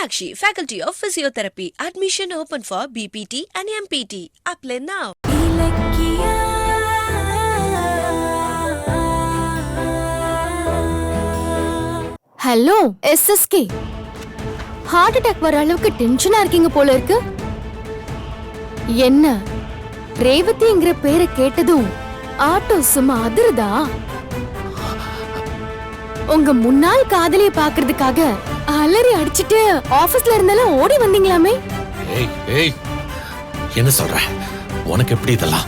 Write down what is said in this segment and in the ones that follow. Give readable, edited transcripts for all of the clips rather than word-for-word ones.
Meenakshi, Faculty of Physiotherapy. Admission open for BPT and MPT. Apply now. Hello SSK, heart attack வர அளவுக்கு டென்ஷனா இருக்கீங்க போல இருக்கு. என்ன ரேவதிங்கிற பேரை கேட்டதும் ஆட்டோ சும்மா அதிருதா? உங்க முன்னாள் காதலிய பாக்குறதுக்காக அலறி அடிச்சிட்டு ஆபீஸ்ல இருந்தாலும் ஓடி வந்தீங்களாமே. ஏய் ஏய், என்ன சொல்ற? உனக்கு எப்படி இதெல்லாம்?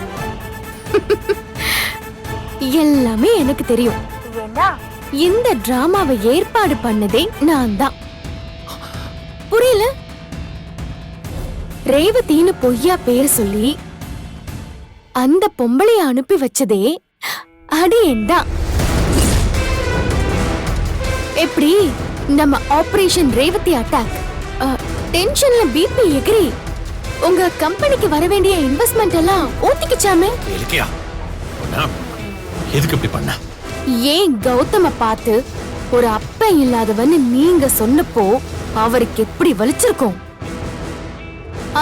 எல்லாமே எனக்கு தெரியும். இந்த டிராமாவை ஏற்பாடு பண்ணதே நான் தான். புரியல? ரேவதின்னு பொய்யா பேர் சொல்லி அந்த பொம்பளைய அனுப்பி வச்சதே அடியேன் தான். எப்படி நம்ம ஆபரேஷன் ரேவதி அட்டாக் டென்ஷன்ல பிபி எகிரி உங்க கம்பெனிக்கு வர வேண்டிய இன்வெஸ்ட்மெண்ட் எல்லாம் ஊத்திக்கிச்சாமே. எதுக்கு இப்படி பண்ண? ஏன் கௌதம பார்த்து ஒரு அப்ப இல்லாதவன்னு நீங்க சொன்னப்போ அவருக்கு எப்படி வலிச்சிருக்கும்?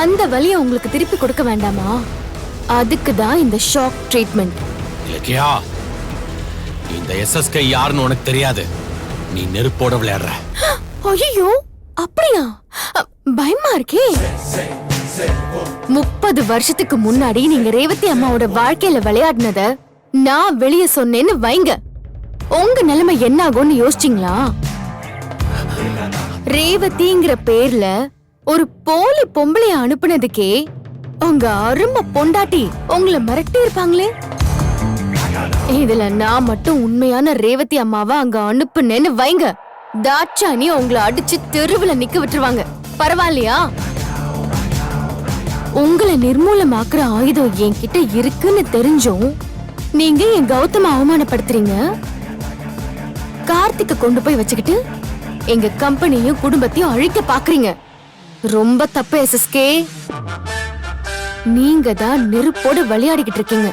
அந்த வலியை உங்களுக்கு திருப்பி கொடுக்க வேண்டாமா? அதுக்கு தான் இந்த ஷாக் ட்ரீட்மெண்ட். இலக்கியா, இந்த SSK யாருன்னு உனக்கு தெரியாது. நீ நெருப்போட விளையாடுற. ஐயோ, அப்படியா? பயமா இருக்கே. 30 வருஷத்துக்கு முன்னாடி நீங்க ரேவதி அம்மாவோட வாழ்க்கையில விளையாடினத நான் வெளிய சொன்னேன்னு வைங்க, உங்க நிலைமை என்ன ஆகும்னு யோசிச்சீங்களா? ரேவதிங்கிற பேர்ல ஒரு போலி பொம்பளைய அனுப்புனதுக்கே உங்க அருமை பொண்டாட்டி உங்களை மிரட்டி இருப்பாங்களே. இதுல நான் மட்டும் உண்மையான ரேவதி அம்மாவை அங்க அனுப்புனேன்னு வைங்க, தாட்சாணி உங்களை அடிச்சு தெருவுல நிக்க விட்டுருவாங்க. பரவாயில்லையா? உங்களை நிர்மூலமாக்குற ஆயுதம் என்கிட்ட இருக்குன்னு தெரிஞ்சும் நீங்க என் கௌதம அவமானப்படுத்துறீங்க. கார்த்திக்க கொண்டு போய் வச்சுக்கிட்டு எங்க கம்பெனியும் குடும்பத்தையும் அழிக்க பாக்குறீங்க. ரொம்ப தப்பு SSK. நீங்க தான் நெருப்போடு விளையாடிக்கிட்டு இருக்கீங்க.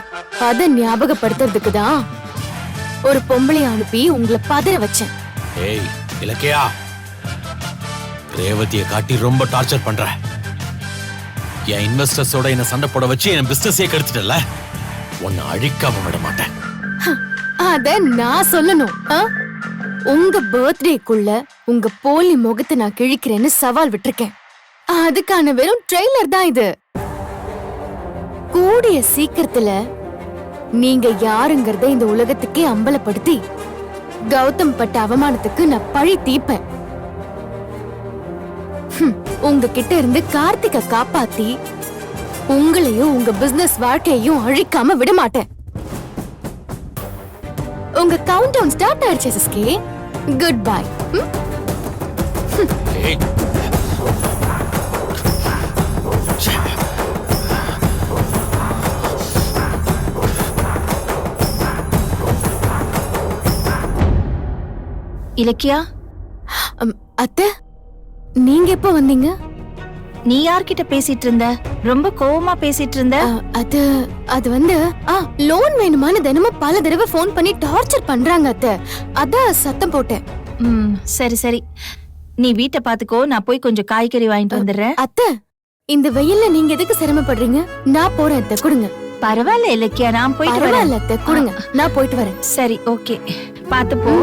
அத ஞாபகப்படுத்துறதுக்கு தான் ஒரு பொம்பளைய அனுப்பி உங்களை பதற வச்சேன். ஏய் இலக்கியா, ரேவதியை காட்டி ரொம்ப டார்ச்சர் பண்ற. என் இன்வெஸ்டர்ஸோட என்ன சண்டை போட வச்சு என் பிசினஸே கெடுத்துட்டல. உன்னை அழிக்காம விட மாட்டேன். அத நான் சொல்லணும்? உங்க பர்த்டேக்குள்ள உங்க போலி முகத்தை நான் கிழிக்கிறேன்னு சவால் விட்டுருக்கேன். அதுக்கான வெறும் ட்ரெய்லர் தான் இது. கூடிய சீக்கிரத்துல நீங்க யாருங்கறத இந்த உலகத்துக்கே அம்பலப்படுத்தி கௌதம் பட்ட அவமானத்துக்கு நான் பழி தீப்பேன். உங்ககிட்ட இருந்து கார்த்திகை காப்பாத்தி உங்களையும் உங்க பிசினஸ் வாழ்க்கையையும் அழிக்காம விட மாட்டேன். உங்க கவுண்ட் டவுன் ஸ்டார்ட் ஆயிடுச்சு SSK. Good bye. இலக்கியா, அத்தை, நீங்க எப்ப வந்தீங்க? நீ யார்கிட்ட பேசிட்டு இருந்த? ரொம்ப கோவமா பேசிட்டு இருந்த. அது வந்து லோன் வேணுமான்னு தினமும் பல தடவை போன் பண்ணி டார்ச்சர் பண்றாங்க அத்தை. அதான் சத்தம் போட்டேன். சரி சரி, நீ வீட்டை பாத்துக்கோ, நான் போய் கொஞ்சம் காய்கறி வாங்கிட்டு வந்துடுறேன். அத்தை, இந்த வெயில்ல நீங்க எதுக்கு சிரமப்படுறீங்க? நான் போறேன் அத்தை, கொடுங்க. பரவாயில்ல இலக்கியா, நான் போயிட்டு வரேன். அத்தை, கொடுங்க, நான் போயிட்டு வரேன். சரி, ஓகே, பாத்து போ.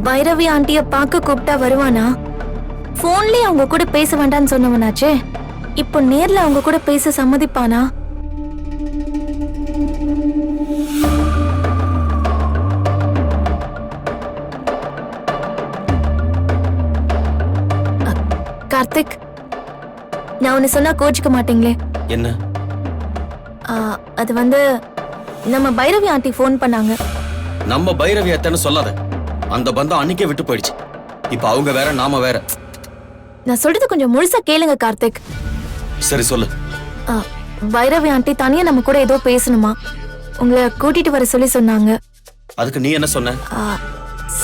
பைரவி ஆண்டிய பார்க்க கூப்பிட்டா வருவானா? போன்லயே அவங்க கூட பேச வேண்டாம்னு சொன்னவனாச்சே, இப்போ நேர்ல அவங்க கூட பேச சம்மதிப்பானா? கார்த்திக், நான் ஒன்னு சொன்னா கோச்சிக்க மாட்டீங்களே? என்ன? அது வந்து நம்ம பைரவி ஆண்டி போன் பண்ணாங்க. நம்ம பைரவி அத்தைன்னு சொல்லாத. அந்த பந்தம் அன்னைக்கே விட்டு போயிடுச்சு. இப்ப அவங்க வேற, நாம வேற. நான் சொல்றது கொஞ்சம் முழுசா கேளுங்க கார்த்திக். சரி சொல்லு. பைரவி ஆண்டி தனியா நம்ம கூட ஏதோ பேசணுமா, உங்களை கூட்டிட்டு வர சொல்லி சொன்னாங்க. அதுக்கு நீ என்ன சொன்ன?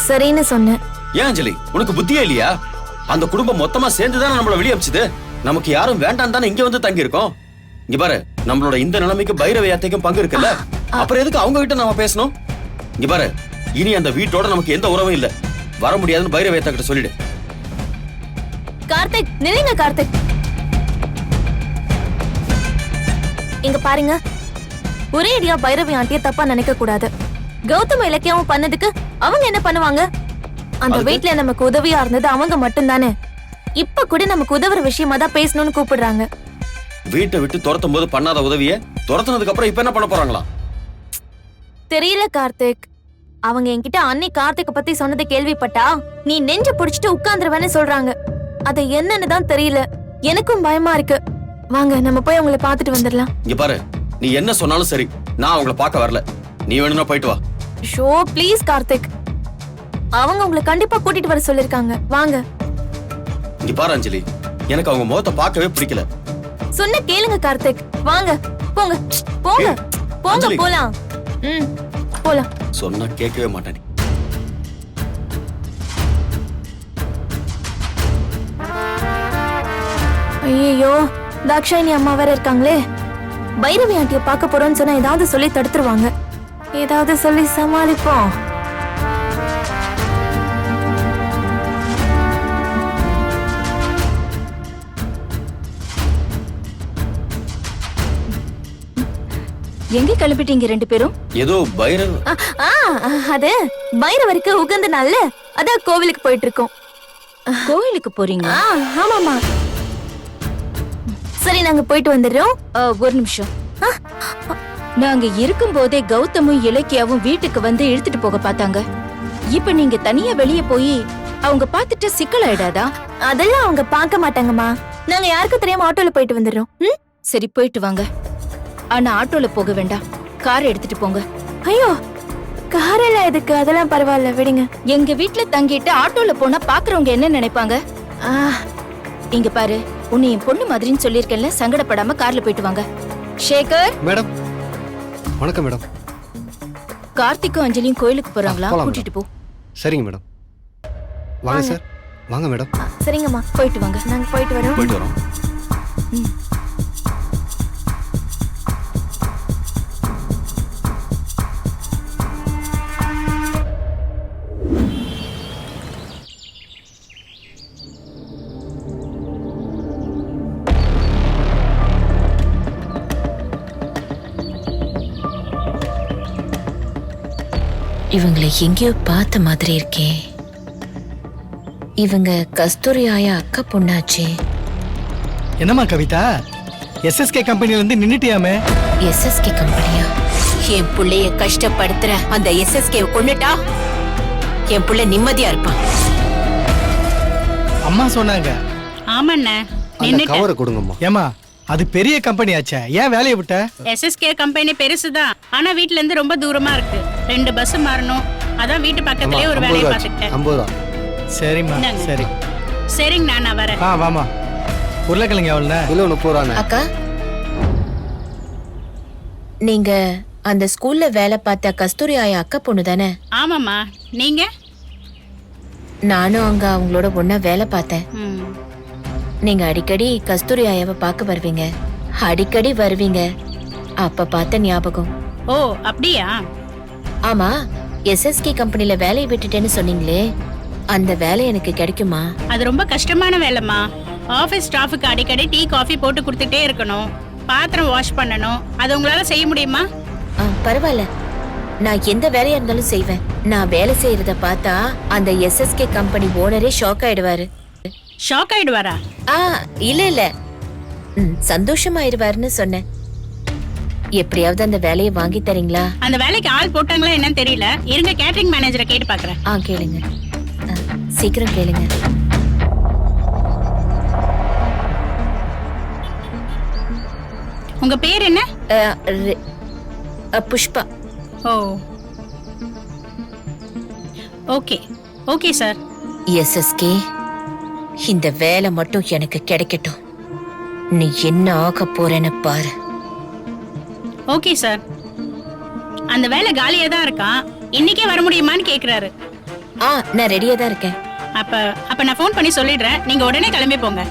சரின்னு சொன்னேன். ஏன் அஞ்சலி, உனக்கு புத்தியே இல்லையா? அந்த குடும்பம் மொத்தமா சேர்ந்துதானே நம்மள வெளியே அமிச்சுது. நமக்கு யாரும் வேண்டாம் தானே இங்க வந்து தங்கி இருக்கோம். இங்க பாரு, நம்மளோட இந்த நிலைமைக்கு பைரவி அத்தைக்கும் பங்கு இருக்குல்ல. அப்புறம் எதுக்கு அவங்க கிட்ட நாம பேசணும்? இங்க பாரு, இனி அந்த வீட்டோட நமக்கு எந்த உறவும் இல்ல. வர முடியாதுன்னு பைரவி அத்தை கிட்ட சொல்லிடு. கார்த்திக், நில்லுங்க கார்த்திக். இங்க பாருங்க, ஒரே அடியா பைரவி ஆண்டிய தப்பா நினைக்க கூடாது. கௌதம் இலக்கியாவும் பண்ணதுக்கு அவங்க என்ன பண்ணுவாங்க? அந்த வீட்ல நமக்கு உதவியா இருந்தது அவங்க மட்டும்தானே. இப்ப கூட நமக்கு உதவுற விஷயமா தான் பேசணும்னு கூப்பிடுறாங்க. வீட்டை விட்டு துரத்தும் போது பண்ணாத உதவிய துரத்துனதுக்கு அப்புறம் இப்ப என்ன பண்ண போறாங்களா? தெரியல கார்த்திக். அவங்க என்கிட்ட அன்னை கார்த்திக் பத்தி சொன்னதை கேள்விப்பட்டா நீ நெஞ்ச புடிச்சிட்டு உட்கார்ந்துருவேன்னு சொல்றாங்க. அது என்னன்னு தான் தெரியல. எனக்கும் பயமா இருக்கு. வாங்க நம்ம போய் அவங்கள பாத்துட்டு வந்துடலாம். இங்க பாரு, நீ என்ன சொன்னாலும் சரி, நான் அவங்கள பார்க்க வரல. நீ வேணும்னா போயிட்டு வா. ஷோ ப்ளீஸ் கார்த்திக், அவங்க உங்களை கண்டிப்பா கூட்டிட்டு வர சொல்லிருக்காங்க. வாங்க. இங்க பாரு அஞ்சலி, எனக்கு அவங்க முகத்தை பார்க்கவே பிடிக்கல. சொன்ன கேளுங்க கார்த்திக். வாங்க போங்க போங்க போங்க அஞ்சலி. போலாம். போலாம். சொன்னா கேட்கவே மாட்டேன். ஐயோ, தாக்ஷாயினி அம்மா வேற இருக்காங்களே. பைரவி ஆண்டிய பார்க்க போறோம்னு சொன்னா ஏதாவது சொல்லி தடுத்துருவாங்க. ஏதாவது சொல்லி சமாளிப்போம். எங்க கிளம்பிட்டீங்க ரெண்டு பேரும்? ஏதோ பைரவ் அது பைரவருக்கு உகந்த நாள்ல அதான் கோவிலுக்கு போயிட்டு இருக்கோம். கோயிலுக்கு போறீங்க? ஆமாமா. சரி, நாங்க போயிட்டு வந்துடுறோம். ஒரு நிமிஷம். நாங்க இருக்கும் போதே கௌதமும் இலக்கியாவும் வீட்டுக்கு வந்து இழுத்துட்டு போக பார்த்தாங்க. இப்ப நீங்க தனியா வெளியே போய் அவங்க பார்த்துட்டு சிக்கலாயிடாதா? அதெல்லாம் அவங்க பார்க்க மாட்டாங்கம்மா. நாங்க யாருக்கும் தெரியாம ஆட்டோல போயிட்டு வந்துடுறோம். சரி, போயிட்டு வாங்க. ஆனா ஆட்டோல போக வேண்டாம், கார் எடுத்துட்டு போங்க. ஐயோ, காரெல்லாம் எதுக்கு? அதெல்லாம் பரவாயில்ல, விடுங்க. எங்க வீட்ல தங்கிட்டு ஆட்டோல போனா பாக்குறவங்க என்ன நினைப்பாங்க? இங்க பாரு, உன்னை என் பொண்ணு மாதிரின்னு சொல்லிருக்கேன்ல, சங்கடப்படாம கார்ல போயிட்டு வாங்க. சேகர். மேடம், வணக்கம் மேடம். கார்த்திக்கும் அஞ்சலியும் கோயிலுக்கு போறாங்களா? போலாம் கூட்டிட்டு போ. சரிங்க மேடம். வாங்க சார். வாங்க மேடம். சரிங்கம்மா, போயிட்டு வாங்க. நாங்க போயிட்டு வரோம். போயிட்டு வரோம். இவங்களை எங்கேயோ பார்த்த மாதிரி இருக்கே. இவங்க கஸ்தூரி ஆயா அக்கா பொண்ணாச்சே. என்னம்மா கவிதா, எஸ்எஸ்கே கம்பெனில இருந்து நின்னுட்டியாமே? எஸ்எஸ்கே கம்பெனியா? என் புள்ளைய கஷ்டப்படுத்துற அந்த எஸ்எஸ்கே கொன்னுட்டா என் புள்ள நிம்மதியா இருப்பான். அம்மா சொன்னாங்க. ஆமாண்ணே, அந்த கவரை கொடுங்கம்மா. ஏமா, அது பெரிய கம்பெனி ஆச்சே, ஏன் வேலையை விட்ட? எஸ்எஸ்கே கம்பெனி பெருசுதான், ஆனா வீட்ல இருந்து ரொம்ப தூரமா இருக்கு. 2 பஸ் மாறணும். அதான் வீட்டு பக்கத்துலயே ஒரு வேலையை பார்த்துக்கிட்டேன். 50 ரூபா. சரிம்மா, இந்தாங்க. சரி. சரிங்க, நான் வரேன். வாமா. உருளைக்கிழங்கு எவ்வளோ? கிலோ 30 ரூபாண்ணே. அக்கா, நீங்க அந்த ஸ்கூல்ல வேலை பார்த்த கஸ்தூரி ஆயா அக்கா பொண்ணு தானே? ஆமாம்மா, நீங்க? நானும் அங்க அவங்களோட ஒண்ணா வேலை பார்த்தேன். ம். நீங்க அடிக்கடி கஸ்தூரி ஆயாவை பார்க்க வருவீங்க, அடிக்கடி வருவீங்க. அப்ப பார்த்த ஞாபகம். ஓ, அப்படியா? ஆமா, எஸ்எஸ்கே கம்பெனில வேலையை விட்டுட்டேன்னு சொன்னீங்களே, அந்த வேலை எனக்கு கிடைக்குமா? அது ரொம்ப கஷ்டமான வேலைம்மா. ஆபீஸ் ஸ்டாஃபுக்கு அடிக்கடி டீ காஃபி போட்டு கொடுத்துட்டே இருக்கணும், பாத்திரம் வாஷ் பண்ணணும். அது உங்களால செய்ய முடியுமா? பரவாயில்ல, நான் எந்த வேலையா இருந்தாலும் செய்வேன். நான் வேலை செய்யறத பார்த்தா அந்த எஸ்எஸ்கே கம்பெனி ஓனரே ஷாக் ஆயிடுவாரு. ஷாக் ஆயிடுவாரா? இல்ல சந்தோஷமாயிருவாருன்னு சொன்னேன். எப்படியாவது அந்த வேலையை வாங்கி தரீங்களா? அந்த வேலைக்கு ஆள் போட்டாங்களா என்னன்னு தெரியல. இருங்க, கேட்டரிங் மேனேஜரை கேட்டு பாக்குறேன். கேளுங்க. சீக்கிரம் கேளுங்க. உங்க பேர் என்ன? புஷ்பா. ஓ, ஓகே ஓகே சார். எஸ்எஸ்கே, இந்த வேலை மட்டும் எனக்கு கிடைக்கட்டும். நீ என்ன ஆக போறேன்னு பாரு. Okay sir. அந்த வேலை காலியா தான் இருக்கான். இன்னைக்கே வர முடியுமான்னு கேக்குறாரு. நான் ரெடியா தான் இருக்கேன். அப்ப நான் ஃபோன் பண்ணி சொல்லிடுறேன், நீங்க உடனே கிளம்பி போங்க.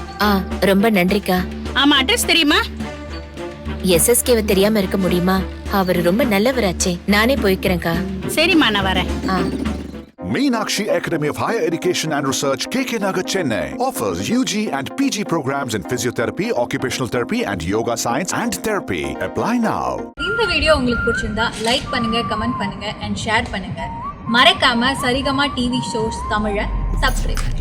ரொம்ப நன்றிக்கா. ஆமா, அட்ரஸ் தெரியுமா? எஸ்எஸ்கேவை தெரியாம இருக்க முடியுமா? அவர் ரொம்ப நல்லவராச்சே. நானே போய்க்கிறேன்க்கா. சரிம்மா, நான் வரேன். Meenakshi Academy of Higher Education and Research, KK Nagar, Chennai offers UG and PG programs in physiotherapy, occupational therapy and yoga science and therapy. Apply now. இந்த வீடியோ உங்களுக்கு பிடிச்சிருந்தா லைக் பண்ணுங்க, கமெண்ட் பண்ணுங்க and ஷேர் பண்ணுங்க. மறக்காம Saregama TV shows தமிழை subscribe பண்ணுங்க.